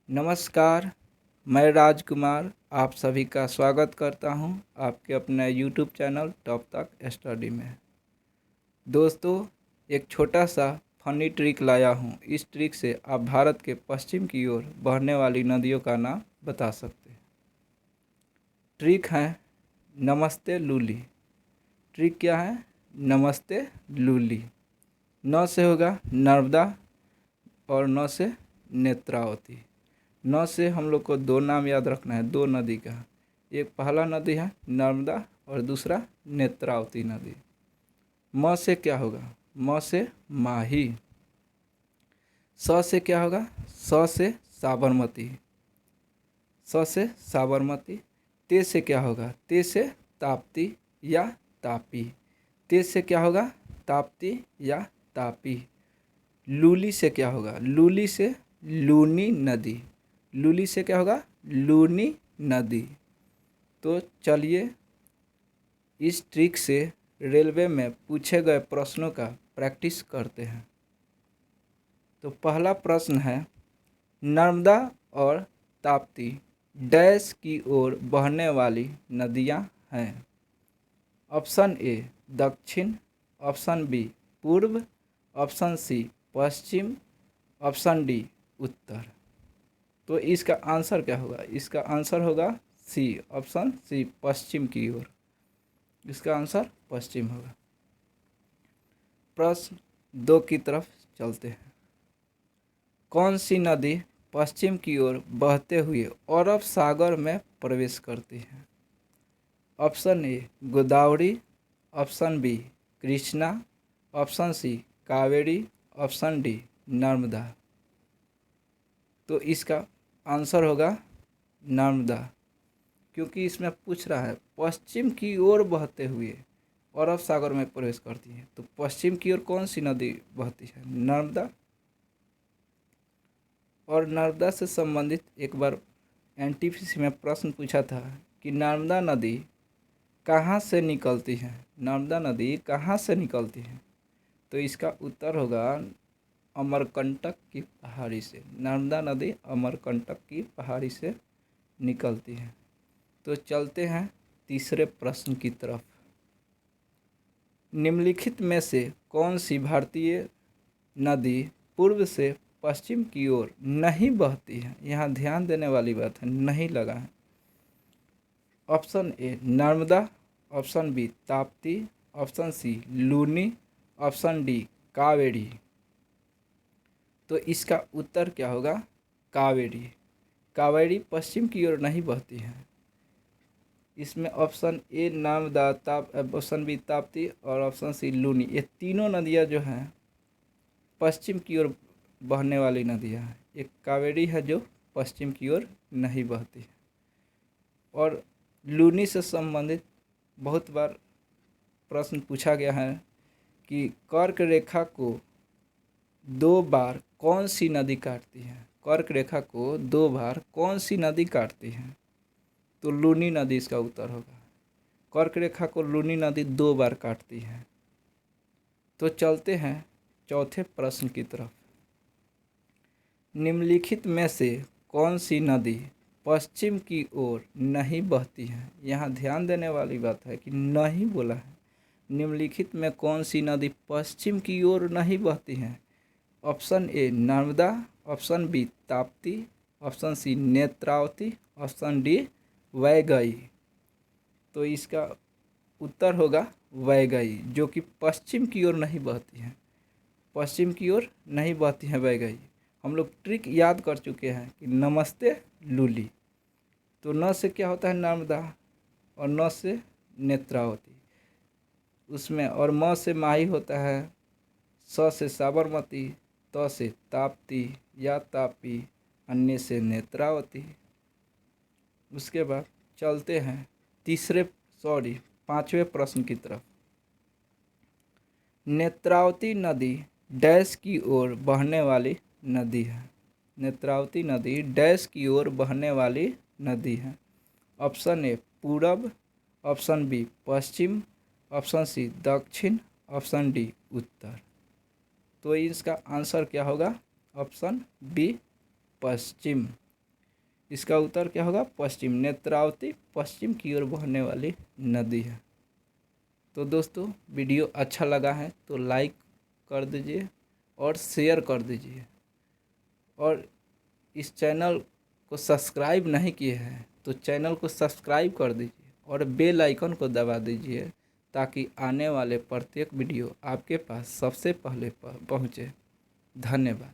नमस्कार, मैं राजकुमार आप सभी का स्वागत करता हूं आपके अपने यूट्यूब चैनल टॉप तक स्टडी में। दोस्तों, एक छोटा सा फनी ट्रिक लाया हूं। इस ट्रिक से आप भारत के पश्चिम की ओर बहने वाली नदियों का नाम बता सकते हैं। ट्रिक है नमस्ते लूली। ट्रिक क्या है? नमस्ते लूली। न से होगा नर्मदा और न से नेत्रावती। न से हम लोग को दो नाम याद रखना है, दो नदी का। एक पहला नदी है नर्मदा और दूसरा नेत्रावती नदी। म से क्या होगा? म से माही। स से क्या होगा? स से साबरमती। स से साबरमती। ते से क्या होगा? ते से ताप्ती या तापी। ते से क्या होगा? ताप्ती या तापी। लूली से क्या होगा? लूली से लूनी नदी। लूली से क्या होगा? लूनी नदी। तो चलिए इस ट्रिक से रेलवे में पूछे गए प्रश्नों का प्रैक्टिस करते हैं। तो पहला प्रश्न है, नर्मदा और ताप्ती डैश की ओर बहने वाली नदियां हैं। ऑप्शन ए दक्षिण, ऑप्शन बी पूर्व, ऑप्शन सी पश्चिम, ऑप्शन डी उत्तर। तो इसका आंसर क्या होगा? इसका आंसर होगा सी, ऑप्शन सी पश्चिम की ओर। इसका आंसर पश्चिम होगा। प्रश्न 2 की तरफ चलते हैं। कौन सी नदी पश्चिम की ओर बहते हुए अरब सागर में प्रवेश करती है? Option A Godavari, option B Krishna, option C Kaveri, option D Narmada. तो इसका आंसर होगा नर्मदा, क्योंकि इसमें पूछ रहा है पश्चिम की ओर बहते हुए अरब सागर में प्रवेश करती है। तो पश्चिम की ओर कौन सी नदी बहती है? नर्मदा। और नर्मदा से संबंधित एक बार एनटीपीसी में प्रश्न पूछा था कि नर्मदा नदी कहाँ से निकलती है? नर्मदा नदी कहाँ से निकलती है? तो इसका उत्तर होगा अमरकंटक की पहाड़ी से। नर्मदा नदी अमरकंटक की पहाड़ी से निकलती है। तो चलते हैं तीसरे प्रश्न की तरफ। निम्नलिखित में से कौन सी भारतीय नदी पूर्व से पश्चिम की ओर नहीं बहती है? यहाँ ध्यान देने वाली बात है, नहीं लगा है। Option A Narmada, option B Tapti, option C Luni, option D Kaveri. तो इसका उत्तर क्या होगा? कावेरी। कावेरी पश्चिम की ओर नहीं बहती है। इसमें option A Narmada, option B Tapti और ऑप्शन सी लूनी, ये तीनों नदियाँ जो हैं पश्चिम की ओर बहने वाली नदियाँ हैं। एक कावेरी है जो पश्चिम की ओर नहीं बहती है। और लूनी से संबंधित बहुत बार प्रश्न पूछा गया है कि कर्क रेखा को 2 बार कौन सी नदी काटती है? कर्क रेखा को 2 बार कौन सी नदी काटती है? तो लूनी नदी इसका उत्तर होगा। कर्क रेखा को लूनी नदी 2 बार काटती है। तो चलते हैं चौथे प्रश्न की तरफ। निम्नलिखित में से कौन सी नदी पश्चिम की ओर नहीं बहती है? यहाँ ध्यान देने वाली बात है कि नहीं बोला है। निम्नलिखित में कौन सी नदी पश्चिम की ओर नहीं बहती है? Option A Narmada, option B Tapti, option C Netravati, option D Vaigai. तो इसका उत्तर होगा वैगई, जो कि पश्चिम की ओर नहीं बहती है। पश्चिम की ओर नहीं बहती है वैगई। हम लोग ट्रिक याद कर चुके हैं कि नमस्ते लूली। तो न से क्या होता है? नर्मदा, और न से नेत्रावती उसमें, और म से माही होता है, स से साबरमती, त से ताप्ती या तापी, अन्य से नेत्रावती। उसके बाद चलते हैं पांचवें प्रश्न की तरफ। नेत्रावती नदी डैश की ओर बहने वाली नदी है। नेत्रावती नदी डैश की ओर बहने वाली नदी है। ऑप्शन ए पूरब, ऑप्शन बी पश्चिम, ऑप्शन सी दक्षिण, ऑप्शन डी उत्तर। तो इसका आंसर क्या होगा? ऑप्शन बी पश्चिम। इसका उत्तर क्या होगा? पश्चिम। नेत्रावती पश्चिम की ओर बहने वाली नदी है। तो दोस्तों वीडियो अच्छा लगा है तो लाइक कर दीजिए और शेयर कर दीजिए, और इस चैनल को सब्सक्राइब नहीं किए हैं तो चैनल को सब्सक्राइब कर दीजिए और बेल आइकन को दबा दीजिए, ताकि आने वाले प्रत्येक वीडियो आपके पास सबसे पहले पहुँचे। धन्यवाद।